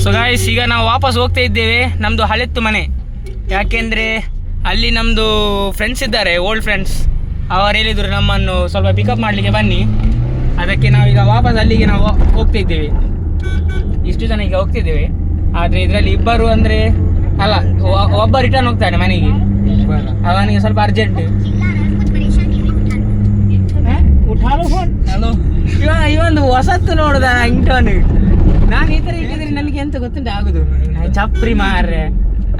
So guys, ಈಗ ನಾವು ವಾಪಸ್ ಹೋಗ್ತಾ ಇದ್ದೇವೆ ನಮ್ಮದು ಹಳೆತ್ತು ಮನೆ. ಯಾಕೆಂದರೆ ಅಲ್ಲಿ ನಮ್ಮದು ಫ್ರೆಂಡ್ಸ್ ಇದ್ದಾರೆ, ಓಲ್ಡ್ ಫ್ರೆಂಡ್ಸ್. ಅವರು ಹೇಳಿದರು ನಮ್ಮನ್ನು ಸ್ವಲ್ಪ ಪಿಕಪ್ ಮಾಡಲಿಕ್ಕೆ ಬನ್ನಿ. ಅದಕ್ಕೆ ನಾವೀಗ ವಾಪಸ್ ಅಲ್ಲಿಗೆ ನಾವು ಹೋಗ್ತಾ ಇದ್ದೇವೆ. ಇಷ್ಟು ಜನ ಈಗ ಹೋಗ್ತಿದ್ದೇವೆ. ಆದರೆ ಇದರಲ್ಲಿ ಇಬ್ಬರು ಅಂದರೆ ಅಲ್ಲ, ಒಬ್ಬ ರಿಟರ್ನ್ ಹೋಗ್ತಾನೆ ಮನೆಗೆ. ಅವನಿಗೆ ಸ್ವಲ್ಪ ಅರ್ಜೆಂಟ್. ಹಲೋ, ಇವೊಂದು ಹೊಸತ್ತು ನೋಡುದ ಇಂಟೋನ್. ನಾನು ಈ ಥರ ಇಟ್ಟಿದ್ರೆ ನನಗೆ ಎಂತ ಗೊತ್ತುಂಟು ಆಗುದು, ಚಪ್ರಿ ಮಾರ್ರೆ.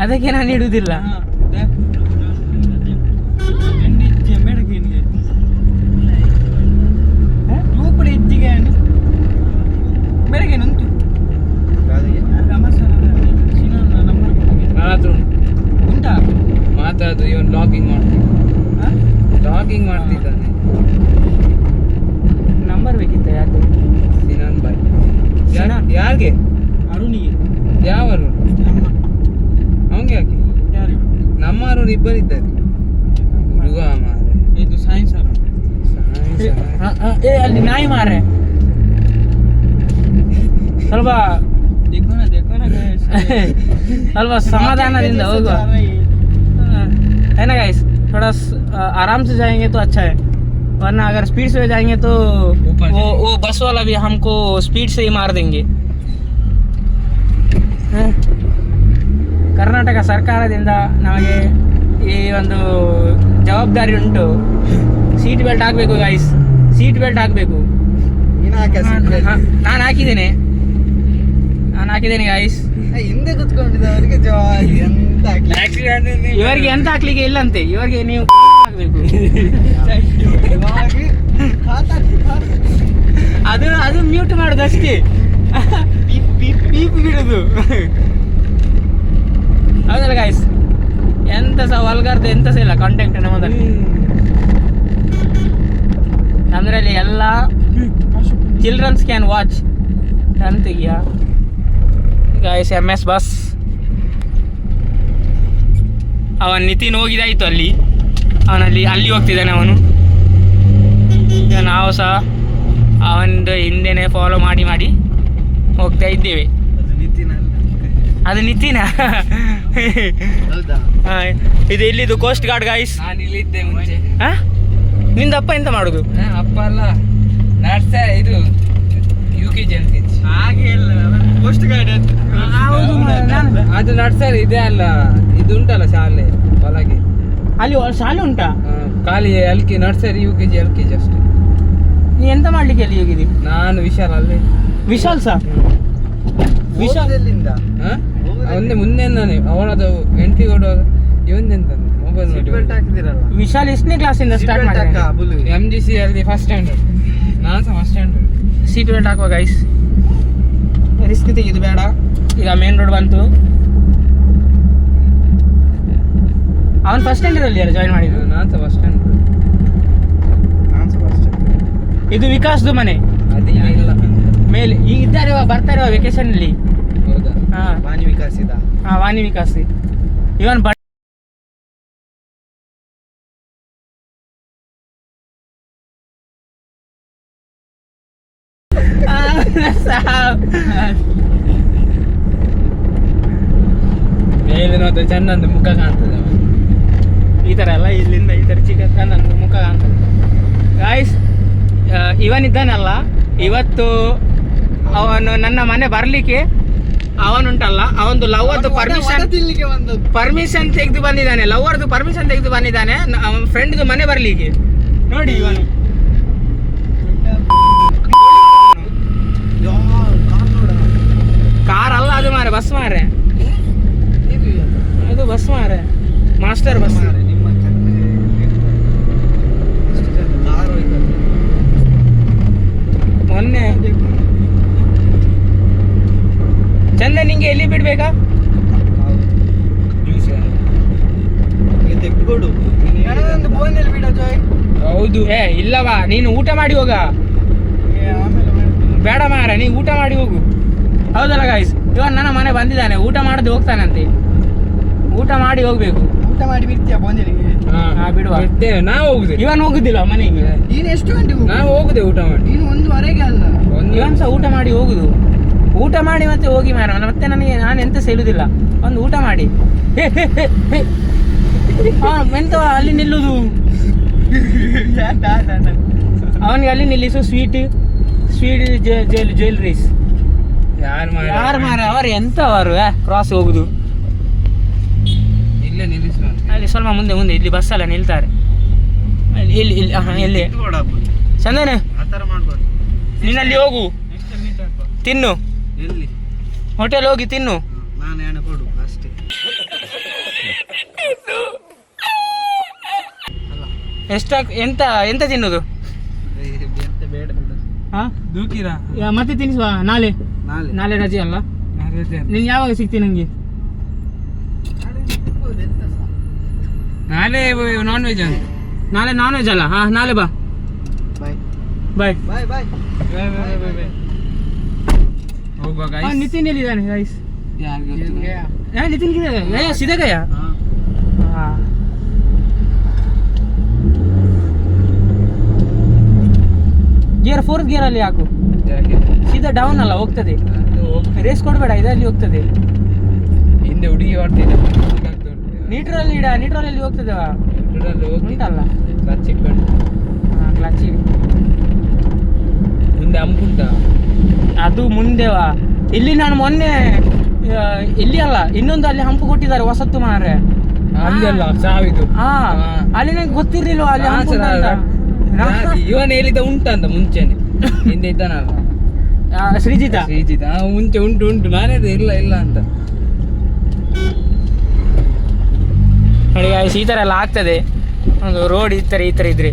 ಅದಕ್ಕೆ ನಾನು ಇಡುವುದಿಲ್ಲ. ಉಂಟಾ ಮಾತಾಡು. ಇವನು ಲಾಗಿಂಗ್ ಮಾಡ್ತಿದ್ದಾನೆ. ನಂಬರ್ ಬೇಕಿತ್ತ? ಯಾರು? ಸಿನಾನ್ ಬಾಯ್. ಯಾರಿಗೆ? ಅರುಣಿಗೆ. ಯಾವ ಅರುಣ್? ಅವನಿಗೆ ಯಾಕೆ? ನಮ್ಮ ಅರುಣ್ ಇಬ್ಬರಿದ್ದಾರೆ. ಹುಡುಗ ಮಾರೆ, ಇದು ಸೈನ್ಸ್ ಅರುಣ್. ಅಲ್ಲಿ ನಾಯಿ ಮಾರೆ. ಸ್ವಲ್ಪ ಸ್ವಲ್ಪ समाधानದಿಂದ ಹೋಗುವ. है ना गाइस, थोड़ा आराम से जाएंगे तो अच्छा है, वरना अगर स्पीड से जाएंगे तो वो बस वाला भी हमको स्पीड से ही मार देंगे. ಕರ್ನಾಟಕ ಸರ್ಕಾರದಿಂದ ನಮಗೆ ಈ ಒಂದು ಜವಾಬ್ದಾರಿ ಉಂಟು. ಸೀಟ್ ಬೆಲ್ಟ್ ಹಾಕಬೇಕು ಗಾಯ್ಸ್, ಸೀಟ್ ಬೆಲ್ಟ್ ಹಾಕಬೇಕು. ನಾನು ಹಾಕಿದ್ದೇನೆ ಗಾಯ್ಸ್. ಹಿಂದೆ ಕುತ್ಕೊಂಡಿದ್ದವರಿಗೆ ಇವರಿಗೆ ಎಂತ ಹಾಕ್ಲಿಕ್ಕೆ ಇಲ್ಲಂತೆ. ಇವರಿಗೆ ನೀವು ಹಾಕ್ಬೇಕು. ಅದು ಮ್ಯೂಟ್ ಮಾಡುದು ಅಷ್ಟೇ, ಪೀಪ್ ಬಿಡುದು. ಹೌದಲ್ಲ ಗಾಯ್ಸ್, ಎಂತ ಸಹ ವಲ್ಗರ್ದು ಎಂತ ಸಹ ಇಲ್ಲ ಕಾಂಟೆಂಟ್ ನಮ್ಮದಲ್ಲಿ. ನಮ್ಮದ್ರಲ್ಲಿ ಎಲ್ಲ ಚಿಲ್ಡ್ರನ್ಸ್ ಕ್ಯಾನ್ ವಾಚ್ ಅಂತೀಯ ಗಾಯ್ಸ್. MS bus. ಅವನು ನಿತಿನ್ ಹೋಗಿದಾಯಿತು ಅಲ್ಲಿ, ಅಲ್ಲಿ ಹೋಗ್ತಿದ್ದಾನೆ ಅವನು. ಈಗ ನಾವು ಸಹ ಅವನದು ಹಿಂದೆನೇ ಫಾಲೋ ಮಾಡಿ ಹೋಗ್ತಾ ಇದ್ದೇವೆ. ಅದು ನಿತಿನ? ಇದು ಎಲ್ಲಿದು ಕೋಸ್ಟ್ ಗಾರ್ಡ್ ಗಾಯ್ಸ್. ನಾನು ಇಲ್ಲಿದ್ದೆ ಮುಂಚೆ. ನಿಂದ ಅಪ್ಪ ಎಂತ ಮಾಡುದು? ಅಪ್ಪ ಅಲ್ಲ, ನರ್ಸ. ಇದು UKG LKG. ಹಾಗೆ ಕೋಸ್ಟ್ ಗಾರ್ಡ್ ಅದು ನರ್ಸರಿ ಇದೆ ಅಲ್ಲ, ಇದು ಉಂಟಲ್ಲ ಶಾಲೆ ಒಳಗೆ. ಅಲ್ಲಿ ಶಾಲೆ ಉಂಟಾ? ಖಾಲಿ ನರ್ಸರಿ UKG LKG ಅಷ್ಟೇ. ನೀ ಎಂತ ಮಾಡ್ಲಿಕ್ಕೆ ಅಲ್ಲಿ ಹೋಗಿದ್ದಿ? ನಾನು ವಿಶಾಲ್ ಅಲ್ಲಿ. ವಿಶಾಲ್ ಸಹ? ವಿಶಾಲ್ ಎಲ್ಲಿಂದ? ಒಂದೇ ಮುಂದೆ ನಾನೇ ಅವಳದು ಎಂಟ್ರಿ ಕೊಡುವಾಗ ಇವನ್ನೆಂತ ಮೊಬೈಲ್ ಹಾಕಿದಿರಲ್ಲ. ವಿಶಾಲ್ ಎಷ್ಟನೇ ಕ್ಲಾಸಿಂದ ಸ್ಟಾರ್ಟ್ ಮಾಡಿ? MGC ಅಲ್ಲಿ ಫಸ್ಟ್ ಸ್ಟ್ಯಾಂಡರ್ಡ್. ನಾನು ಸಹ ಫಸ್ಟ್ ಸ್ಟ್ಯಾಂಡರ್ಡ್. ಸೀಟ್ ಬೆಲ್ಟ್ ಹಾಕುವ ಗೈಸ್, ರಿಸ್ಕ್ ತೆಗೆದು ಬೇಡ. ಈಗ ಮೇನ್ ರೋಡ್ ಬಂತು. ಅವನು ಫಸ್ಟ್ ಸ್ಟ್ಯಾಂಡರ್ಡ್ ಅಲ್ಲಿ ಜಾಯಿನ್ ಮಾಡಿದ್ದು. ನಾನು ಸಹ ಫಸ್ಟ್ ಸ್ಟ್ಯಾಂಡರ್ಡ್. ಇದು ವಿಕಾಸ್ದು ಮನೆ. ಅದೇ ಇಲ್ಲ ಮೇಲೆ ಈಗ ಇದ್ದಾರೆ, ಬರ್ತಾರೆ ವೆಕೇಶನ್ ಅಲ್ಲಿ. ಹೌದಾ? ವಾಣಿ ವಿಕಾಸ್. ಇವನ್ ಮೇಲೆ ನೋಡಿದ್ರೆ ಚಂದಂದು ಮುಖ ಕಾಣ್ತದೆ. ಈ ಥರ ಅಲ್ಲ, ಇಲ್ಲಿಂದ ಈ ಥರ ಚಿಕ್ಕ ನಂದು ಮುಖ ಕಾಣ್ತದೆ ಗಾಯ್ಸ್. ಇವನಿದ್ದಾನಲ್ಲ, ಇವತ್ತು ಅವನು ನನ್ನ ಮನೆ ಬರಲಿಕ್ಕೆ ಅವನುಂಟಲ್ಲ, ಅವನದು ಲವ್ವರ್ದು ಪರ್ಮಿಷನ್ ತೆಗೆದು ಬಂದಿದ್ದಾನೆ. ಲವ್ವರ್ದು ಪರ್ಮಿಷನ್ ತೆಗೆದು ಬಂದಿದ್ದಾನೆ ಅವನ ಫ್ರೆಂಡ್ದು ಮನೆ ಬರಲಿಕ್ಕೆ. ನೋಡಿ ಇವನು ಕಾರ್ ಅಲ್ಲ ಅದು ಮಾರೆ, ಬಸ್ ಮಾರೆ. ಅದು ಬಸ್ ಮಾರೆ, ಮಾಸ್ಟರ್ ಬಸ್. ಮೊನ್ನೆ ಚಂದ ನಿಂಗೆ ಎಲ್ಲಿ ಬಿಡ್ಬೇಕಾ? ಹೌದು. ಇಲ್ಲವಾ, ನೀನು ಊಟ ಮಾಡಿ ಹೋಗ. ಬೇಡ ಮಾರ, ನೀನು ಊಟ ಮಾಡಿ ಹೋಗು. ಹೌದಲ್ಲ ಗಾಯ್ಸ್, ಇವನ್ ನನ್ನ ಮನೆ ಬಂದಿದ್ದಾನೆ, ಊಟ ಮಾಡದೆ ಹೋಗ್ತಾನಂತೆ. ಊಟ ಮಾಡಿ ಹೋಗ್ಬೇಕು. ಊಟ ಮಾಡಿ ಬಿಡ್ತೀಯ ಬೋಂದಿರಿಗೆ? ಬಿಡುವ, ನಾವು ಹೋಗುದು. ಇವನ್ ಹೋಗುದಿಲ್ಲ ಮನೆಗೆ. ನೀನು ಎಷ್ಟು ಗಂಟೆಗೆ? ನಾವು ಹೋಗುದೆ ಊಟ ಮಾಡಿ. ನೀನು 1:15 ಅಲ್ಲ, ಇವನ್ ಸಹ ಊಟ ಮಾಡಿ ಹೋಗುದು. ಊಟ ಮಾಡಿ ಮತ್ತೆ ಹೋಗಿ ಮಾರ, ಮತ್ತೆ ನಾನು ಎಂತ ಸೇರುದಿಲ್ಲ, ಒಂದು ಊಟ ಮಾಡಿ. ಎಂತ ಅಲ್ಲಿ ನಿಲ್ಲುದು, ಅವನಿಗೆ ಅಲ್ಲಿ ನಿಲ್ಲಿಸು. ಸ್ವೀಟ್ ಜ್ಯುವೆಲ್ರೀಸ್ ಯಾರು ಮಾರ, ಅವರು ಎಂತ ಅವರು ಕ್ರಾಸ್ ಹೋಗುದು. ಇಲ್ಲೇ ನಿಲ್ಲಿಸುವ ಅಲ್ಲಿ ಸ್ವಲ್ಪ ಮುಂದೆ ಇಲ್ಲಿ ಬಸ್ ಎಲ್ಲ ನಿಲ್ತಾರೆ. ಇಲ್ಲಿ ಎಲ್ಲಿ ಚಂದನ ನೀನಲ್ಲಿ ಹೋಗು, ತಿನ್ನು, ಹೋಟೆಲ್ ಹೋಗಿ ತಿನ್ನು. ಎಂತ ತಿನ್ನುದು? ಮತ್ತೆ ತಿನ್ನಿಸುವ. ನಾಳೆ ರಜೆ ಅಲ್ಲ, ನೀನ್ ಯಾವಾಗ ಸಿಗ್ತೀನಿ ನಂಗೆ? ನಾಳೆ ನಾನ್ ವೆಜ್ ಅಂತ. ನಾಳೆ ನಾನ್ ವೆಜ್ ಅಲ್ಲ? ನಾಳೆ ಬಾ. ಬಾಯ್. ನಿತಿನ್ ಎಲ್ಲಿದ್ದಾನೆ ಗೈಸ್? ನಿತಿನ್ ಸೀದಾ ಗಯಾ? ಗಿಯರ್ 4th ಗಿಯರ್ ಅಲ್ಲಿ ಹಾಕು, ಸೀದಾ ಡೌನ್ ಅಲ್ಲ ಹೋಗ್ತದೆ. ರೇಸ್ ಕೊಡಬೇಡ, ಇದರಲ್ಲಿ ಹೋಗ್ತದೆ. ಹಿಂದೆ ಹುಡುಗಿ ಮಾಡ್ತಿದ್ದೆ, ನೀಟ್ರಲ್ಲಿ ಹೋಗ್ತದೆ. ಉಂಟಲ್ಲ ಕ್ಲಚ್ ಮುಂದೆ ಹಂಪುಂಟ, ಅದು ಮುಂದೆವಾ. ಇಲ್ಲಿ ನಾನು ಮೊನ್ನೆ ಇಲ್ಲಿ ಅಲ್ಲ, ಇನ್ನೊಂದು ಅಲ್ಲಿ ಹಂಪು ಕೊಟ್ಟಿದ್ದಾರೆ ಹೊಸತ್ತು ಮಾರ್ರೆ. ಅಲ್ಲ ಸಾವಿದು. ಅಲ್ಲಿ ನಂಗೆ ಗೊತ್ತಿರ್ಲಿಲ್ವ ಅಲ್ಲಿ ಹಂಪು ಉಂಟು ಅಂತ. ಇವನ್ ಹೇಳಿದ ಉಂಟಂತ ಮುಂಚೆನೆ, ಹಿಂದೆ ಇದ್ದಾನಲ್ಲ ಶ್ರೀಜಿತ ಮುಂಚೆ ಉಂಟು ನಾನೇ ಇಲ್ಲ ಅಂತ. ನೋಡಿ ಗಾಯ್ಸ್, ಈ ಥರ ಎಲ್ಲ ಆಗ್ತದೆ. ಒಂದು ರೋಡ್ ಈ ಥರ ಇದ್ರೆ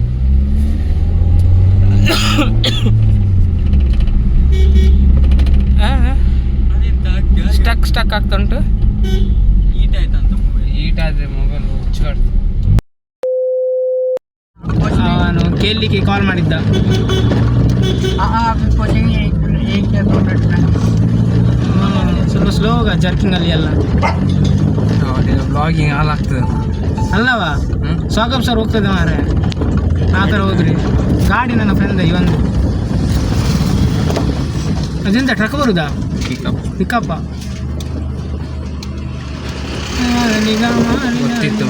ಸ್ಟಕ್ ಆಗ್ತಾ ಉಂಟು. ಹೀಟ್ ಆದ್ರೆ ಮೊಬೈಲ್ ಹುಚ್ಚಾಡ್ತು. ಅವನು ಕೇಳಲಿಕ್ಕೆ ಕಾಲ್ ಮಾಡಿದ್ದ. ಸ್ವಲ್ಪ ಸ್ಲೋ ಜರ್ಕಿಂಗ್ ಅಲ್ಲಿ ಎಲ್ಲ ಬ್ಲಾಗಿಂಗ್ ಹಾಳಾಗ್ತದೆ ಅಲ್ಲವಾ? ಸ್ವಾಗಪ್ ಸರ್ ಹೋಗ್ತದೆ ಮಾರೆ, ಆ ಥರ ಹೋದ್ರಿ. ಗಾಡಿ ನನ್ನ ಫ್ರೆಂಡ್ ಇವೊಂದು ಅದೆಂತ ಟ್ರಕ್ ಬರುದಾ? ಪಿಕಪ್ಪ ಗೊತ್ತಿತ್ತು.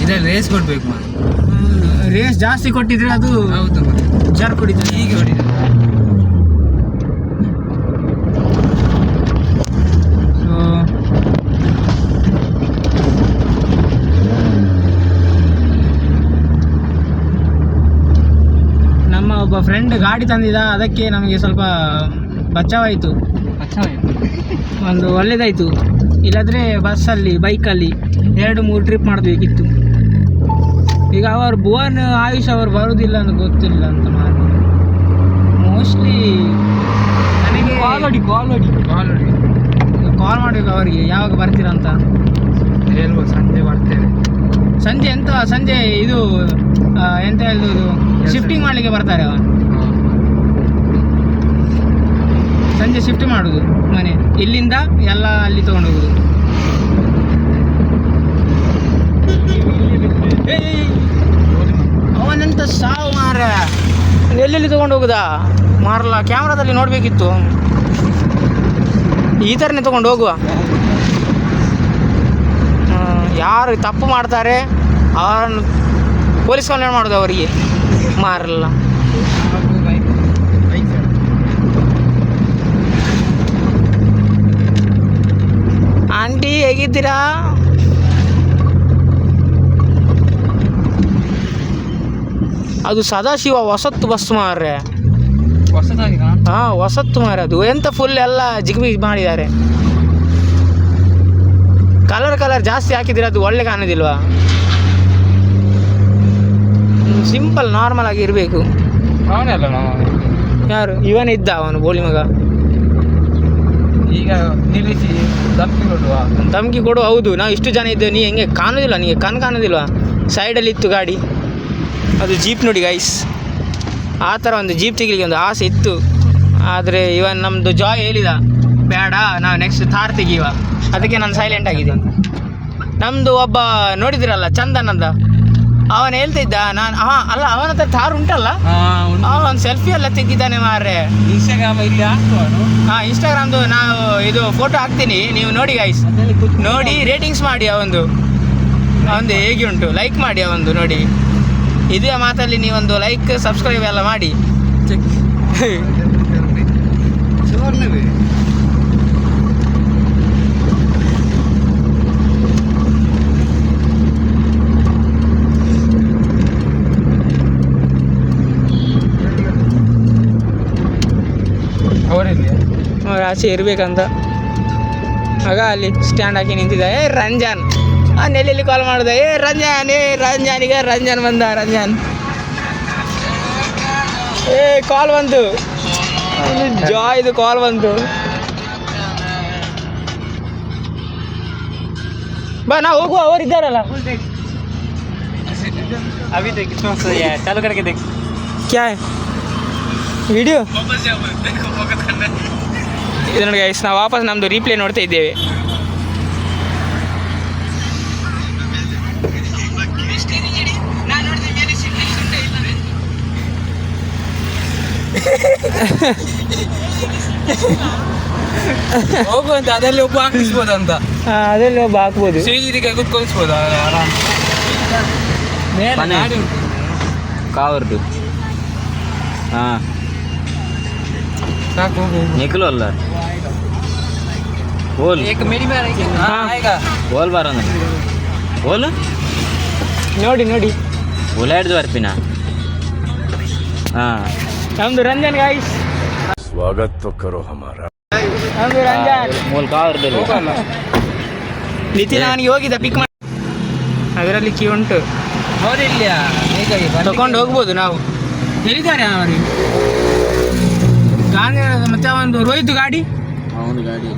ಇದ್ರಲ್ಲಿ ರೇಸ್ ಕೊಡ್ಬೇಕು, ರೇಸ್ ಜಾಸ್ತಿ ಕೊಟ್ಟಿದ್ರೆ ಅದು ಹೌದು ಜರ್ ಕುಡಿತದೆ. ಹೀಗೆ ಹೊಡಿದ ನಮ್ಮ ಒಬ್ಬ ಫ್ರೆಂಡ್ ಗಾಡಿ ತಂದಿದ್ದ, ಅದಕ್ಕೆ ನಮಗೆ ಸ್ವಲ್ಪ ಬಚಾವಾಯಿತು, ಒಂದು ಒಳ್ಳೇದಾಯಿತು. ಇಲ್ಲಾಂದರೆ ಬಸ್ಸಲ್ಲಿ ಬೈಕಲ್ಲಿ 2-3 ಟ್ರಿಪ್ ಮಾಡಬೇಕಿತ್ತು. ಈಗ ಅವರು ಭುವನ್ ಆಯುಷ್ ಅವರು ಬರುವುದಿಲ್ಲ ಅಂತ ಗೊತ್ತಿಲ್ಲ ಅಂತ ಮಾಡಿ. ಮೋಸ್ಟ್ಲಿ ನನಗೆ ಕಾಲ್ ಮಾಡಬೇಕು ಅವರಿಗೆ, ಯಾವಾಗ ಬರ್ತೀರಾ ಅಂತ ಹೇಳ್ಬೋದು. ಸಂಜೆ ಬರ್ತೇವೆ. ಸಂಜೆ ಎಂತ ಸಂಜೆ ಇದು ಎಂತ ಹೇಳೋದು, ಶಿಫ್ಟಿಂಗ್ ಮಾಡಲಿಕ್ಕೆ ಬರ್ತಾರೆ ಅವ. ಸಂಜೆ ಶಿಫ್ಟ್ ಮಾಡೋದು ಮನೆ, ಇಲ್ಲಿಂದ ಎಲ್ಲ ಅಲ್ಲಿ ತೊಗೊಂಡು ಹೋಗೋದು. ಅವನೆಂತ ಸಾವು ಮಾರ, ಎಲ್ಲೆಲ್ಲಿ ತೊಗೊಂಡು ಹೋಗುದಾ ಮಾರಲ್ಲ. ಕ್ಯಾಮ್ರಾದಲ್ಲಿ ನೋಡಬೇಕಿತ್ತು, ಈ ಥರನೇ ತೊಗೊಂಡು ಹೋಗುವ. ಯಾರು ತಪ್ಪು ಮಾಡ್ತಾರೆ ಅವ್ರನ್ನು ಪೊಲೀಸ್ ಕಂಪ್ಲೇಂಟ್ ಮಾಡೋದು ಅವರಿಗೆ ಮಾರಲ್ಲ. ಆಂಟಿ ಹೇಗಿದ್ದೀರಾ? ಅದು ಸದಾಶಿವ ಹೊಸತ್ತು ಬಸ್ ಮಾರ್ರೆ, ಹೊಸತ್ತು ಮಾರ್ರೆ. ಅದು ಎಂತ ಫುಲ್ ಎಲ್ಲ ಜಿಗಿಬಿಗಿ ಮಾಡಿದ್ದಾರೆ. ಕಲರ್ ಜಾಸ್ತಿ ಹಾಕಿದ್ರೆ ಅದು ಒಳ್ಳೆ ಕಾಣೋದಿಲ್ವಾ? ಸಿಂಪಲ್ ನಾರ್ಮಲ್ ಆಗಿ ಇರಬೇಕು. ಅವನಲ್ಲ ಯಾರು ಇವನೇ ಇದ್ದ, ಅವನು ಬೋಳಿ ಮಗ. ಈಗ ನಿಲ್ಲಿಸಿ ಧಮ್ಕಿ ಕೊಡು. ಹೌದು, ನಾವು ಇಷ್ಟು ಜನ ಇದ್ದೇವೆ, ನೀ ಹೆಂಗೆ ಕಾಣೋದಿಲ್ಲ? ನಿಮಗೆ ಕಾಣೋದಿಲ್ವಾ? ಸೈಡಲ್ಲಿ ಇತ್ತು ಗಾಡಿ, ಅದು ಜೀಪ್ ನೋಡಿ ಗೈಸ್. ಆ ಥರ ಒಂದು ಜೀಪ್ ತೆಗಿಲಿಕ್ಕೆ ಒಂದು ಆಸೆ ಇತ್ತು. ಆದರೆ ಇವನ್ ನಮ್ಮದು ಜಾಯ್ ಹೇಳಿದ, ಬೇಡ ನಾವು ನೆಕ್ಸ್ಟ್ ಥಾರ್ ತೆಗೀವ. ಅದಕ್ಕೆ ನಾನು ಸೈಲೆಂಟ್ ಆಗಿದ್ದೆ. ನಮ್ಮದು ಒಬ್ಬ ನೋಡಿದಿರಲ್ಲ ಚಂದನ್ ಅಂತ, ಅವನು ಹೇಳ್ತಿದ್ದ ನಾನು ಅಲ್ಲ ಅವನ ಹತ್ರ ಥಾರ್ ಉಂಟಲ್ಲ, ಅವನು ಸೆಲ್ಫಿ ಎಲ್ಲ ತೆಗಿದ್ದಾನೆ ಮಾರ್ರೆ. ಇನ್ಸ್ಟಾಗ್ರಾಮ್ ಇಲ್ಲಿ ಹಾಕುವನು. ಇನ್ಸ್ಟಾಗ್ರಾಮ್ದು ನಾವು ಇದು ಫೋಟೋ ಹಾಕ್ತೀನಿ, ನೀವು ನೋಡಿ ಗೈಸ್, ನೋಡಿ ರೇಟಿಂಗ್ಸ್ ಮಾಡಿ ಅವಂದು ಹೇಗೆ ಉಂಟು, ಲೈಕ್ ಮಾಡಿ ಅವಂದು ನೋಡಿ. ಇದೇ ಮಾತಲ್ಲಿ ನೀವೊಂದು ಲೈಕ್ ಸಬ್ಸ್ಕ್ರೈಬ್ ಎಲ್ಲ ಮಾಡಿ. ಅವರಲ್ಲಿ ಅವ್ರು ಆಚೆ ಇರ್ಬೇಕಂತ. ಆಗ ಅಲ್ಲಿ ಸ್ಟ್ಯಾಂಡ್ ಹಾಕಿ ನಿಂತಿದ್ದ. ರಂಜಾನ್ ನೆಲೆಯಲ್ಲಿ ಕಾಲ್ ಮಾಡಿದ. ರಂಜಾನ್ ಈಗ ರಂಜಾನ್ ಬಂದ. ರಂಜಾನ್ ಕಾಲ್ ಬಂತು, ಜಾಯ್ದು ಕಾಲ್ ಬಂತು. ಬಾ ನಾವು ಹೋಗುವ, ಅವ್ರು ಇದ್ದಾರಲ್ಲ. ಚಾಲು ಕಡೆಗೆ ದೇಖ್ ಕ್ಯಾ ವಿಡಿಯೋ ಇದು ನೋಡಿ ಗೈಸ್, ನಾವು ವಾಪಸ್ ನಮ್ಮದು ರೀಪ್ಲೇ ನೋಡ್ತಾ ಇದ್ದೇವೆ. ಹೋಗುವಂತ ಅದರಲ್ಲಿ ಒಬ್ಬ ಹಾಕಿಸ್ಬೋದು ಅಂತ, ಅದರಲ್ಲಿ ಒಬ್ಬ ಹಾಕ್ಬೋದು. ಶ್ರೀಗಿರಿಗೆ ಕೂತ್ಕೊಳಿಸ್ಬೋದು ಆರಾಮ್. ಕಾವರ್ದು ಹಾಂ ಸಾಕು ಹೋಗು. ನಿಖಲು ಅಲ್ಲ ಓಲ್ ಓಲ್ ಬಾರ ಓಲ್ ನೋಡಿ ನೋಡಿ ಓಲಾಡ್ದು ಬರ್ತೀನ. ಹಾಂ ನಮ್ದು ರಂಜಾನ್ ಗಾಯ್ಸ್, स्वागत तो करो हमारा. ನಮ್ದು ರಂಜಾನ್. ಮೂಲ್ ಕಾವರ್ದು ನಿತಿನ್ ಅವನಿಗೆ ಹೋಗಿದ್ದ ಪಿಕ್ ಮಾಡಿ, ಅದರಲ್ಲಿ ಕೀ ಉಂಟು, ಅವರಿಲ್ಲ ತಗೊಂಡು ಹೋಗ್ಬೋದು ನಾವು. ಎಲ್ಲಿದ್ದಾರೆ ಅವರು? ಗಾಂಧಿ ಮತ್ತೆ ಒಂದು ರೋಹಿತ್ ಗಾಡಿ, ಅವನು ಗಾಡಿ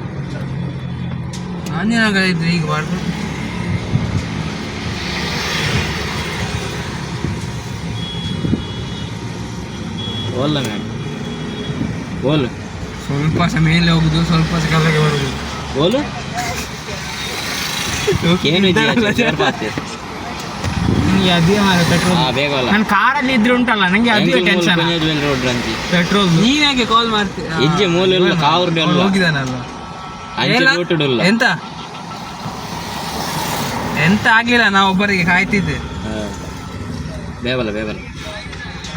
ಆಂಜನೇಯ ಇದ್ರೆ ಈಗ ಮಾಡ್ಬೋದು. ಓಲ್ಲ ಗಾಡಿ ಓಲ್ ಸ್ವಲ್ಪ ಸಹ ಮೇಲೆ ಹೋಗುದು, ಸ್ವಲ್ಪ ಸಹ ಕೆಳಗೆ ಬರುದು. ಓಲು ಏನು ಅದೇ ಮಾರ ಪೆಟ್ರೋಲ್. ಬೇಗ ಅಲ್ಲ ನನ್ನ ಕಾರಲ್ಲಿ ಇದ್ರೆ ಉಂಟಲ್ಲ ನಂಗೆ ಅದೇ ಟೆನ್ಷನ್. ರೋಡ್ ರಂತಿ ಪೆಟ್ರೋಲ್ ನೀನ್ ಯಾಕೆ ಕಾಲ್ ಮಾಡ್ತೀಯ? ಹೆಜ್ಜೆ ಮೂಲ ಕಾವರ್ದು ಅಲ್ಲ ಹೋಗಿದಾನಲ್ಲ. ಅಂಚೆ ರೋಟುಡಲ್ಲ ಎಂತ ಎಂತ ಆಗ್ಲಿಲ್ಲ, ನಾ ಒಬ್ಬರಿಗೆ ಕಾಯ್ತಿದ್ದೆ. ಬೇವಲ್ಲ ಬೇವಲ್ಲ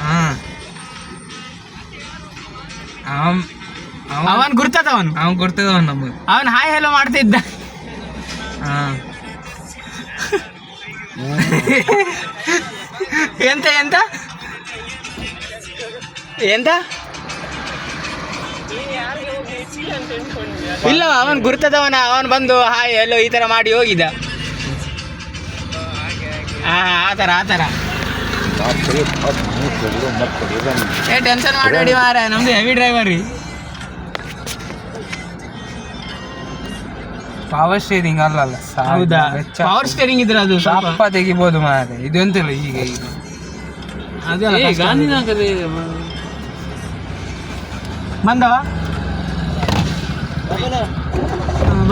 ಹಾ ಅವನ್ ಗುರ್ತದ, ಅವನ್ ಕೊಡ್ತದವನ್ ನಮಗೆ. ಅವನ್ ಹಾಯ್ ಹೆಲೋ ಮಾಡ್ತಿದ್ದ. ಹಾ ಎಂತ ಎಂತ ಎಂತ ಇಲ್ಲ, ಅವನ್ ಗುರ್ತದವನ, ಅವನ್ ಬಂದು ಹಾಯ್ ಎಲ್ಲೋ ಈ ತರ ಮಾಡಿ ಹೋಗಿದ್ದ. ಆತರ ಆತರ ಟೆನ್ಷನ್ ಮಾಡಬೇಡಿ ಮಾರ, ನಮ್ದು ಹೆವಿ ಡ್ರೈವರ್ ರೀ. ಪವರ್ ಸ್ಟೇರಿಂಗ್ ಅಲ್ಲಲ್ಲ. ಹೌದಾ, ಪವರ್ ಸ್ಟೇರಿಂಗ್ ಇದ್ರೆ ಅದು ಸ್ವಲ್ಪ ತೆಗಿಬೋದು ಮಾರೆ. ಇದು ಎಂತಿಲ್ಲ ಈಗ ಗಾಂಧಿನಗರ ಬಂದವ.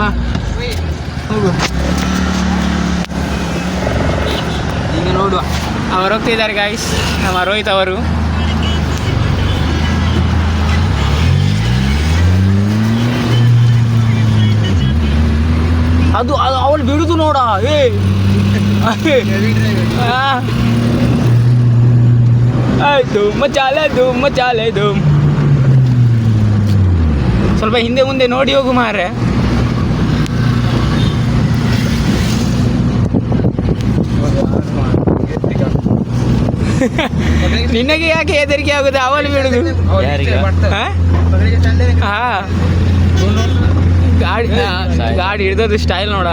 ಬಾ ಹೋಗು, ಈಗ ನೋಡುವ. ಅವರು ಹೋಗ್ತಿದ್ದಾರೆ ಗಾಯ್ಸ್, ನಮ್ಮ ರೋಹಿತ್ ಅವರು. ಅದು ಅವಳು ಬಿಡುದು ನೋಡ. ಆಯ್ತು ಮಚಾಲೆ ಧೂಮ್. ಸ್ವಲ್ಪ ಹಿಂದೆ ಮುಂದೆ ನೋಡಿ ಹೋಗು ಮಾರೆ. ನಿನಗೆ ಯಾಕೆ ಹೆದರಿಕೆ ಆಗುತ್ತೆ? ಅವಳು ಬಿಡುದು. ಹಾ ಗಾಡಿ ಹಿಡ್ದದ್ದು ಸ್ಟೈಲ್ ನೋಡ.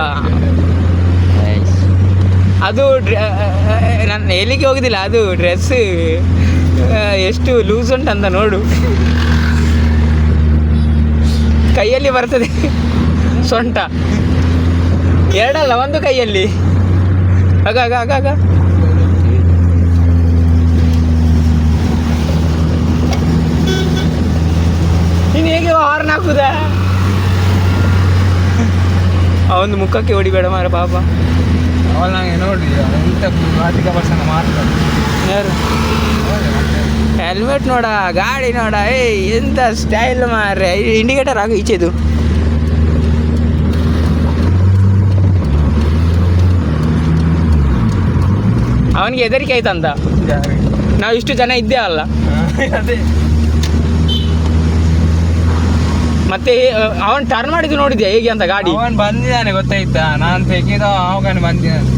ಅದು ನಾನು ಎಲ್ಲಿಗೆ ಹೋಗುದಿಲ್ಲ, ಅದು ಡ್ರೆಸ್ ಎಷ್ಟು ಲೂಸ್ ಉಂಟಂತ ನೋಡು. ಕೈಯಲ್ಲಿ ಬರ್ತದೆ ಸೊಂಟ, ಎರಡಲ್ಲ ಒಂದು ಕೈಯಲ್ಲಿ. ಆಗ ಆಗ ಆಗ ಆಗ ನೀನು ಹೇಗೆ ಹಾರ್ನ್ ಹಾಕುದಾ? ಅವನು ಮುಖಕ್ಕೆ ಹೊಡಿಬೇಡ ಮಾರ ಪಾಪ. ಅವಳು ನಂಗೆ ನೋಡಿ ಇಂಥ ಅಧಿಕ ಪರ್ಸೆಂಟ್ ಮಾಡ್ತಾರೆ. ಯಾರು ಹೆಲ್ಮೆಟ್ ನೋಡ, ಗಾಡಿ ನೋಡ, ಎಂತ ಸ್ಟೈಲ್ ಮಾರ್ರೆ. ಇಂಡಿಕೇಟರ್ ಆಗು ಈಚೆದು. ಅವನಿಗೆ ಹೆದರಿಕೆ ಆಯ್ತಂತ, ನಾವು ಇಷ್ಟು ಜನ ಇದ್ದೇ ಅಲ್ಲ. ಅದೇ ಮತ್ತೆ ಅವನ್ ಟರ್ನ್ ಮಾಡಿದ್ದು ನೋಡಿದ್ಯಾ ಹೇಗೆ ಅಂತ ಗಾಡಿ? ಅವನ್ ಬಂದಿದ್ದಾನೆ ಗೊತ್ತಾಯ್ತಾ, ನಾನು ತೆಗೆದ ಅವನು ಬಂದಿದ್ದಾನೆ.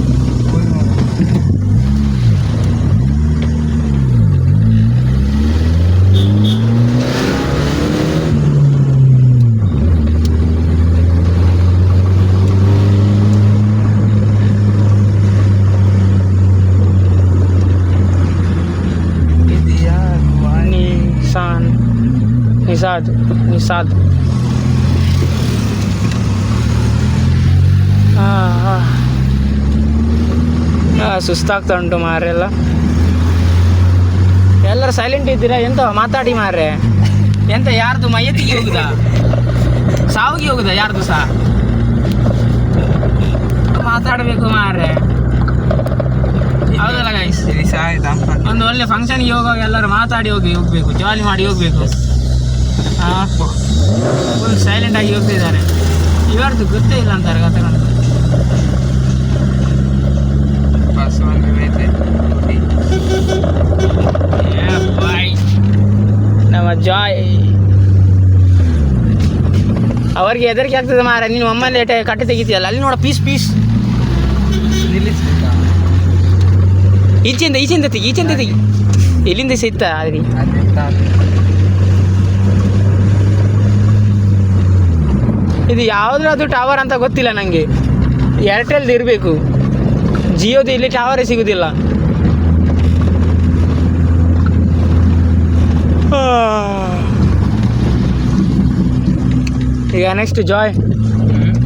ನಿಸಾದ್ ಸುಸ್ತಾಗ್ತಾ ಉಂಟು ಮಾರೆಲ್ಲ. ಎಲ್ಲರೂ ಸೈಲೆಂಟ್ ಇದ್ದೀರಾ? ಎಂತ ಮಾತಾಡಿ ಮಾರ್ರೆ. ಎಂತ ಯಾರ್ದು ಮೈಯತ್ತಿಗೆ ಹೋಗುದಾ, ಸಾವಿಗೆ ಹೋಗುದಾ ಯಾರ್ದು ಸಹ? ಮಾತಾಡಬೇಕು ಮಾರ್ರೆ, ಹೌದಲ್ಲ ಗೈಸ್? ಒಂದು ಒಳ್ಳೆ ಫಂಕ್ಷನ್ಗೆ ಹೋಗುವಾಗ ಎಲ್ಲರೂ ಮಾತಾಡಿ ಹೋಗ್ಬೇಕು, ಜಾಲಿ ಮಾಡಿ ಹೋಗ್ಬೇಕು. ಫುಲ್ ಸೈಲೆಂಟ್ ಆಗಿ ಹೋಗ್ತಿದ್ದಾರೆ. ಇವರದ್ದು ಗೊತ್ತೇ ಇಲ್ಲ ಅಂತಾರೆ ಕಥೆಗಳು. ನಮ್ಮ ಜಾಯ್ ಅವ್ರಿಗೆ ಹೆದರಿಕೆ ಆಗ್ತದೆ ಮಾರ. ನೀನು ಒಮ್ಮೆ ಕಟ್ಟೆ ತೆಗಿತೀಯಲ್ಲ, ಅಲ್ಲಿ ನೋಡ ಪೀಸ್ ಈಚೆಯಿಂದ ತೆಗಿ. ಎಲ್ಲಿಂದ ಸಿಗ್ತ ಅಲ್ಲಿ? ಇದು ಯಾವುದಾದ್ರು ಟವರ್ ಅಂತ ಗೊತ್ತಿಲ್ಲ ನನಗೆ. ಏರ್ಟೆಲ್ದು ಇರಬೇಕು, ಜಿಯೋದು ಇಲ್ಲಿ ಟವರೇ ಸಿಗೋದಿಲ್ಲ. ಈಗ ನೆಕ್ಸ್ಟ್ ಜಾಯ್,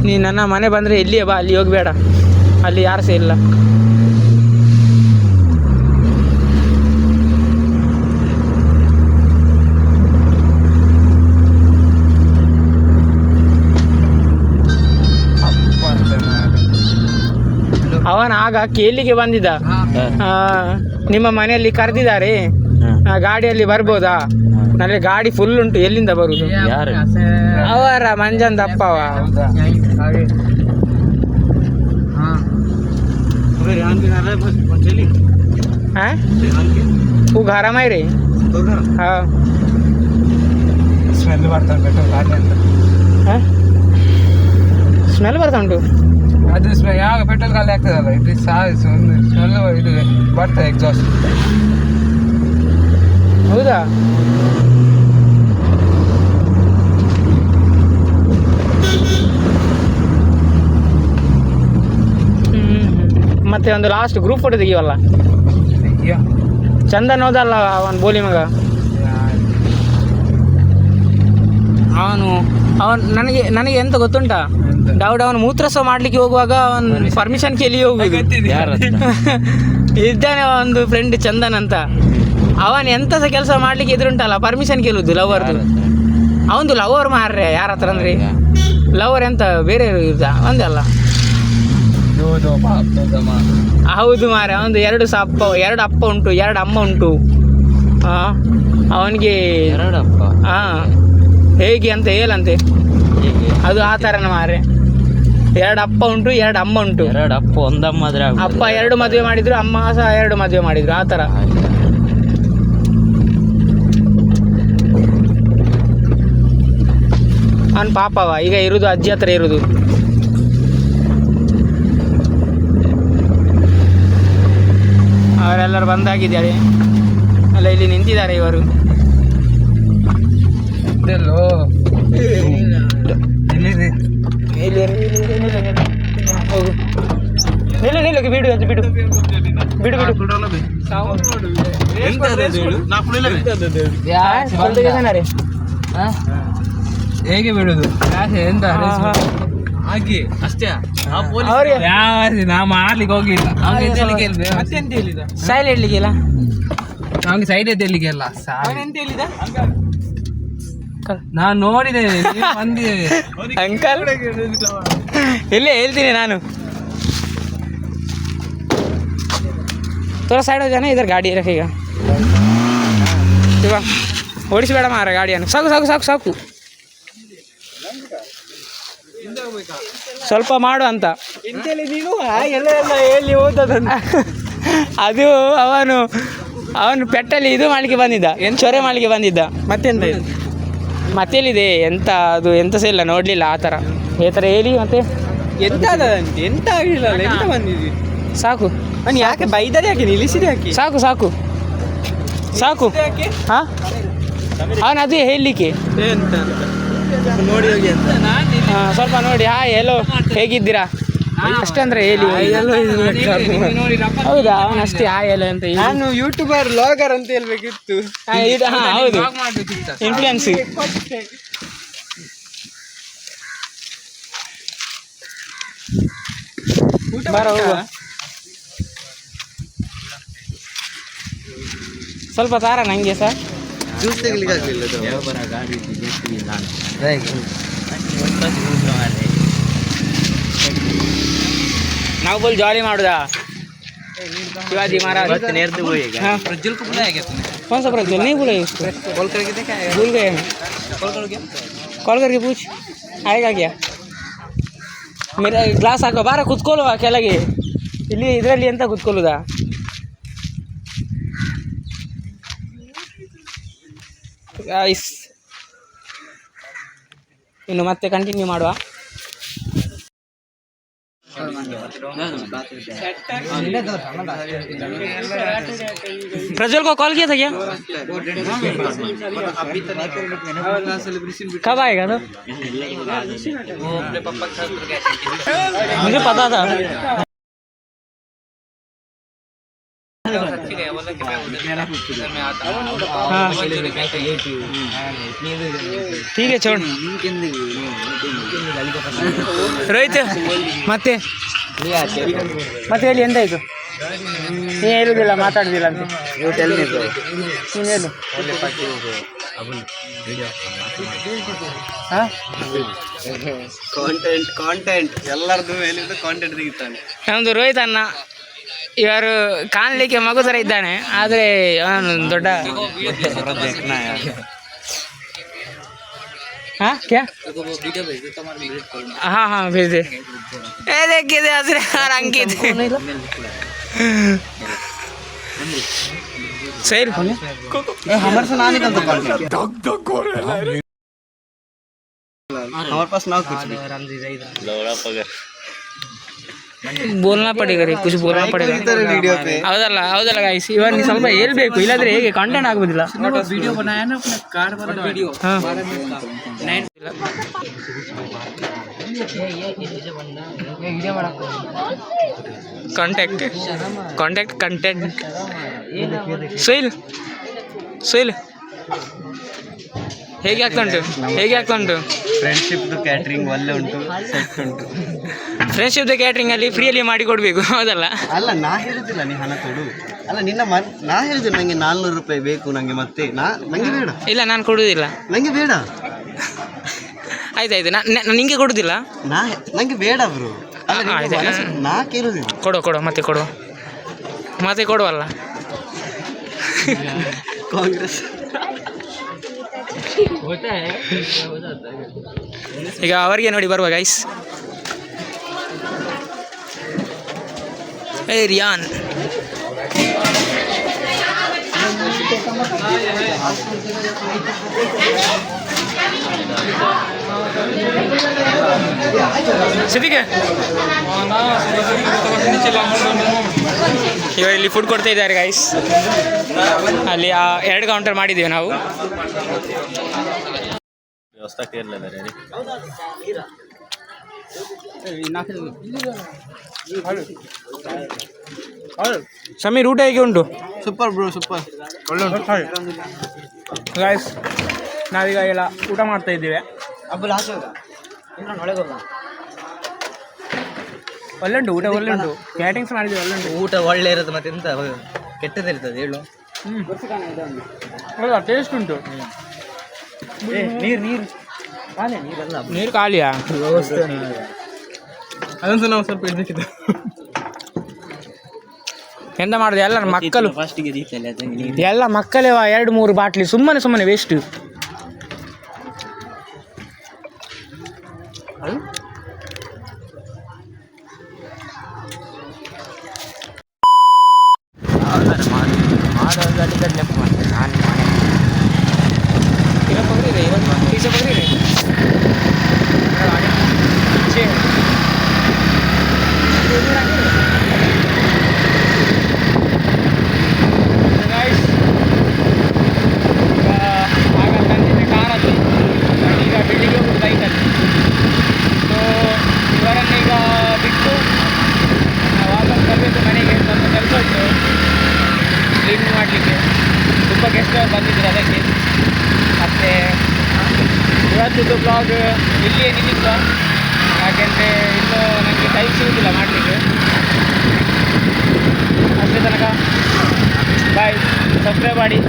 ನೀನು ನನ್ನ ಮನೆ ಬಂದರೆ ಎಲ್ಲಿಯೇ ಬಾ, ಅಲ್ಲಿ ಹೋಗಬೇಡ, ಅಲ್ಲಿ ಯಾರು ಸಹ ಇಲ್ಲ. ಅವನ ಆಗ ಕೇಳಿಗೆ ಬಂದಿದ್ದ, ನಿಮ್ಮ ಮನೆಯಲ್ಲಿ ಕರೆದಿದ್ದಾರೆ, ಗಾಡಿಯಲ್ಲಿ ಬರ್ಬೋದಾ? ನನಗೆ ಗಾಡಿ ಫುಲ್ ಉಂಟು, ಎಲ್ಲಿಂದ ಬರುದು? ಅವರ ಮಂಜನ್ ದಪ್ಪವ. ಹೂ ಘರ ಮೈರಿ. ಸ್ಮೆಲ್ ಬರ್ತಾ ಉಂಟು ಗಾಡಿ ಅಂತ. ಸ್ಮೆಲ್ ಬರ್ತಾ ಉಂಟು ಅದು ಯಾವಾಗ ಪೆಟ್ರೋಲ್ ಖಾಲಿ ಆಗ್ತದಲ್ಲ, ಇದು ಒಂದು ಸ್ಮೆಲ್ ಇದು ಬರ್ತದೆ, ಎಕ್ಸಾಸ್ಟ್. ಹೌದಾ? ಮತ್ತೆ ಒಂದು ಲಾಸ್ಟ್ ಗ್ರೂಪ್ ಫೋಟೋ ತೆಗಿಯವಲ್ಲ, ಚಂದನ್ ಹೋದಲ್ಲ ಅವನ್ ಬೋಲಿ ಮಗ. ಅವನು ನನಗೆ ಎಂತ ಗೊತ್ತುಂಟಾ, ಅವನು ಮೂತ್ರಸವ ಮಾಡ್ಲಿಕ್ಕೆ ಹೋಗುವಾಗ ಅವನು ಪರ್ಮಿಷನ್ ಕೇಳಿ ಹೋಗುದು. ಇದ್ದಾನೆ ಒಂದು ಫ್ರೆಂಡ್ ಚಂದನ್ ಅಂತ, ಅವನ್ ಎಂತ ಸಹ ಕೆಲಸ ಮಾಡ್ಲಿಕ್ಕೆ ಎದುರುಂಟಲ್ಲ ಪರ್ಮಿಷನ್ ಕೇಳುದು ಲವರ್ದು. ಅವನು ಲವರ್ ಮಾರ್ರೆ, ಯಾರ ಹತ್ರ ಅಂದ್ರೆ ಲವರ್ ಎಂತ ಬೇರೆ ಇರುದ ಒಂದಲ್ಲ. ಹೌದು ಮಾರ್ರೆ, ಅವನು ಎರಡು ಅಪ್ಪ ಉಂಟು, 2 ಅಮ್ಮ ಉಂಟು. ಅವನಿಗೆ 2 ಅಪ್ಪ. ಹೇಗೆ ಅಂತ ಹೇಳಂತೆ, ಅದು ಆ ಥರನ ಮಾರ್ರೆ. 2 ಅಪ್ಪ ಉಂಟು, 2 ಅಮ್ಮ ಉಂಟು. 2 ಅಪ್ಪ 1 ಅಮ್ಮ ಆದ್ರೆ ಅಪ್ಪ 2 ಮದುವೆ ಮಾಡಿದ್ರು, ಅಮ್ಮ ಸಹ 2 ಮದುವೆ ಮಾಡಿದ್ರು, ಆ ಥರ. ಅವನು ಪಾಪವ ಈಗ ಇರುದು ಅಜ್ಜಿ ಹತ್ರ ಇರುದು. ಅವರೆಲ್ಲರೂ ಬಂದಾಗಿದ್ದಾರೆ ಅಲ್ಲ, ಇಲ್ಲಿ ನಿಂತಿದ್ದಾರೆ ಇವರು. ಹೋಗು, ನಿಲ್ಲು ಬಿಡು ಅಂತ ಬಿಡು. ಹೇಗೆ ಬಿಡುದು? ಎಂತ ಹಾಗೆ ಅಷ್ಟೇ. ನಾ ಮಾಡ್ಲಿಕ್ಕೆ ಹೋಗಿಲ್ಲ. ಸೈಲ್ ಇಡ್ಲಿಕ್ಕಿಲ್ಲ, ನಮ್ಗೆ ಸೈಡ್ ಎದ್ದಲಿಕ್ಕೆ ಅಲ್ಲ. ನಾನು ನೋಡಿದ್ದೇನೆ, ಬಂದಿದ್ದೇವೆ ಅಂಕಲ್ ಇಲ್ಲೇ ಹೇಳ್ತೀನಿ ನಾನು. थोड़ा साइड हो जाना, इधर गाड़ी रखेगा ಇವಾಗ ಓಡಿಸಬೇಡ ಮಾರ ಗಾಡಿಯನ್ನು. ಸಾಕು ಸಾಕು ಸಾಕು ಸಾಕು, ಸ್ವಲ್ಪ ಮಾಡು ಅಂತ. ಅದು ಅವನು ಪೆಟ್ಟಲ್ಲಿ ಇದು ಮಾಡಲಿಕ್ಕೆ ಬಂದಿದ್ದ, ಚೊರೆ ಮಾಡಲಿಕ್ಕೆ ಬಂದಿದ್ದ. ಮತ್ತೆಂತ ಇದು ಮತ್ತೇಲಿದೆ ಎಂತ, ಅದು ಎಂತ ಸಹ ಇಲ್ಲ, ನೋಡಲಿಲ್ಲ ಆ ಥರ ಈ ಥರ ಹೇಳಿ. ಮತ್ತೆ ಎಂತ ಆಗಿಲ್ಲ, ಎಂತ ಬಂದಿದ್ವಿ. ಸಾಕು ಬನ್ನಿ, ಯಾಕೆ ಬೈದರೆ, ಯಾಕೆ ನಿಲ್ಲಿಸಿದೆ, ಯಾಕೆ ಸಾಕು ಸಾಕು ಸಾಕು. ಹಾಂ ಅವನು ಅದೇ ಹೇಳಲಿಕ್ಕೆ ಎಂತ ನೋಡಿ ಹೋಗಿ ಅಂತ. ಸ್ವಲ್ಪ ನೋಡಿ. ಹಾಯ್ ಎಲ್ಲೋ ಹೇಗಿದ್ದೀರಾ ಅಷ್ಟೇ ಅಂದರೆ ಹೇಳಿ. ಹೌದಾ, ಅವನು ಅಷ್ಟೇ ಹಾಯ್ ಎಲ್ಲೋ ಅಂತ ಹೇಳಿ. ನಾನು ಯೂಟ್ಯೂಬರ್ ವ್ಲಾಗರ್ ಅಂತ ಹೇಳ್ಬೇಕಿತ್ತು. ಹೌದು, ಇನ್ಫ್ಲುಯೆನ್ಸ್. ಬರ ಹೋಗುವ, ಸ್ವಲ್ಪ ತಾರ ನನಗೆ ಸರ್. ಜ್ಯೂಸ್ ತೆಗಿಲಿಕ್ಕೆ ಆಗಲಿಲ್ಲ. ನಾವು ಫುಲ್ ಜಾಲಿ ಮಾಡುದಾ शिवाजी महाराज। हाँ प्रज्वल को बुलाया गया तुमने? कौन सा प्रज्वल? नहीं बुलाया उसको, कॉल करके देखा है? भूल गए हैं। कॉल करोगे? कॉल करके पूछ आएगा क्या. मेरा ಗ್ಲಾಸ್ ಹಾಕೋ ಬಾರ, ಕುತ್ಕೊಳ್ಳುವ ಕೆಳಗೆ. ಇಲ್ಲಿ ಇದರಲ್ಲಿ ಎಂತ ಕುತ್ಕೊಳ್ಳುದಾ? ಗೈಸ್ ಇನ್ನು ಮತ್ತೆ ಕಂಟಿನ್ಯೂ ಮಾಡುವ. प्रज्वल को कॉल किया था क्या? कब आएगा तो? मुझे पता था. हाँ ठीक है छोड़. ರೋಹಿತ್ ಮತ್ತೆ ಮತ್ತೆ ಹೇಳಿ, ಎಂತಾಯಿತು? ನೀನು ಹೇಳುದಿಲ್ಲ, ಮಾತಾಡುದಿಲ್ಲ ಅಂತ. ನೀನು ಹೇಳು. ಹಾಂ ಕಾಂಟೆಂಟ್ ಎಲ್ಲರದ್ದು ಹೇಳಿದ್ದು ಕಾಂಟೆಂಟ್ ತೆಗಿತಾನೆ. ನಮ್ಮದು ರೋಹಿತ್ ಅಣ್ಣ ಇವರು ಕಾಣಲಿಕ್ಕೆ ಮಗು ಥರ ಇದ್ದಾನೆ, ಆದರೆ ಅವನು ದೊಡ್ಡ. हाँ क्या? हाँ हाँ भेज दे. देखिए यार अंकित सही हमारे से ना निकलता हमारे पास ना कुछ बोलना पड़ेगा ರೀ, कुछ बोलना पड़ेगा. वीडियो पे ಹೌದಲ್ಲ ಹೌದಲ್ಲ ಗಾಯ್ಸ್, ಇವಾಗ ನೀವು ಸ್ವಲ್ಪ ಹೇಳ್ಬೇಕು, ಇಲ್ಲಾಂದ್ರೆ ಹೇಗೆ ಕಂಟೆಂಟ್ ಆಗೋದಿಲ್ಲ. वीडियो बनाया ना अपने कार वाला वीडियो. ಹಾಂ ಕಾಂಟ್ಯಾಕ್ಟ್ ಕಂಟೆಂಟ್. ಸುಯಿಲ್ ಸುಯಿಲ್ ಹೇಗೆ ಆಗ್ತಾ ಉಂಟು? ಫ್ರೆಂಡ್ಶಿಪ್ ಕ್ಯಾಟ್ರಿಂಗ್ ಒಳ್ಳೆ ಉಂಟು, ಸೆಟ್ ಉಂಟು. ಫ್ರೆಂಡ್ಶಿಪ್ ಕ್ಯಾಟ್ರಿಂಗ್ ಅಲ್ಲಿ ಫ್ರೀಯಲ್ಲಿ ಮಾಡಿ ಕೊಡಬೇಕು, ಹೌದಲ್ಲ? ಅಲ್ಲ, ನಾ ಹೇಳುದಿಲ್ಲ ನೀ ಹಣ ಕೊಡು. ಅಲ್ಲ ನಿನ್ನ ನಾ ಹೇಳುದು ನಂಗೆ 400 ರೂಪಾಯಿ ಬೇಕು ನಂಗೆ, ಮತ್ತೆ ನಂಗೆ ಬೇಡ. ಇಲ್ಲ ನಾನು ಕೊಡುವುದಿಲ್ಲ, ನಂಗೆ ಬೇಡ. ಆಯ್ತಾಯ್ತು, ನಿಂಗೆ ಕೊಡುದಿಲ್ಲ, ನಂಗೆ ಬೇಡ ಬ್ರೋ. ನಾ ಕೇಳುದಿಲ್ಲ. ಕೊಡು ಮತ್ತೆ ಕೊಡುವಲ್ಲ. ಕಾಂಗ್ರೆಸ್ ಈಗ ಅವರಿಗೆ ನೋಡಿ ಬರುವ ಗೈಸ್. ಏ ರಿಯಾನ್ ಸಿದ್ದಿಗೆ ಇವಾಗ ಇಲ್ಲಿ ಫುಡ್ ಕೊಡ್ತಾ ಇದ್ದಾರೆ ಗೈಸ್. ಅಲ್ಲಿ 2 ಕೌಂಟರ್ ಮಾಡಿದ್ದೀವಿ ನಾವು. ಸಮೀರ್ ಊಟ ಹೇಗೆ ಉಂಟು? Super bro, super. ಒಳ್ಳೆ ಉಂಟು ಗೈಸ್. ನಾವೀಗ ಎಲ್ಲ ಊಟ ಮಾಡ್ತಾ ಇದ್ದೀವಿ. ಒಳ್ಳೆ ಉಂಟು ಊಟ, ಒಳ್ಳೆ ಉಂಟು. ಕ್ಯಾಟಿಂಗ್ಸ್ ಮಾಡಿದ್ದೀವಿ, ಒಳ್ಳೆ ಉಂಟು ಊಟ. ಒಳ್ಳೆ ಇರುತ್ತೆ, ಮತ್ತೆ ಎಂತ ಕೆಟ್ಟದಿರ್ತದೆ ಹೇಳು. ಹೌದಾ, ಟೇಸ್ಟ್ ಉಂಟು. ನೀರು ಖಾಲಿಯಾ? ಅದೊಂದು ನಾವು ಸ್ವಲ್ಪ ಇದ್ದಕ್ಕಿದ್ದ. ಎಂತ ಮಾಡುದು ಎಲ್ಲರ ಮಕ್ಕಳು ಫಸ್ಟಿಗೆ ದೀಪಲ್ಲಿ ಅದಕ್ಕೆ ಎಲ್ಲ ಮಕ್ಕಳೇ 2-3 ಬಾಟ್ಲಿ ಸುಮ್ಮನೆ ವೇಸ್ಟ್. ಈಗ ಬಿಲ್ಡಿಂಗ್ ಹೋಗುದು ಬೈಕಲ್ಲಿ. ಸೊ ಇವರನ್ನು ಈಗ ಬಿಟ್ಟು ನಾವು ವಾಪಸ್ ಬರಬೇಕು ಮನೆಗೆ. ಸ್ವಲ್ಪ ಕೆಲಸ ಉಂಟು ಕ್ಲೀನ್ ಮಾಡಲಿಕ್ಕೆ, ತುಂಬ ಗೆಸ್ಟ್ ಬಂದಿದ್ರು ಅದಕ್ಕೆ. ಮತ್ತು ಇವತ್ತಿದ್ದು ಬ್ಲಾಗ್ ಇಲ್ಲಿಯೇ ನಿಲ್ಲಿಸುವ, ಯಾಕೆಂದರೆ ಇನ್ನೂ ನನಗೆ ಟೈಮ್ ಸಿಗುವುದಿಲ್ಲ ಮಾಡಲಿಕ್ಕೆ. ಅಷ್ಟೇ ತನಕ ಬಾಯ್, ಸಬ್ಸ್ಕ್ರೈಬ್ ಮಾಡಿ.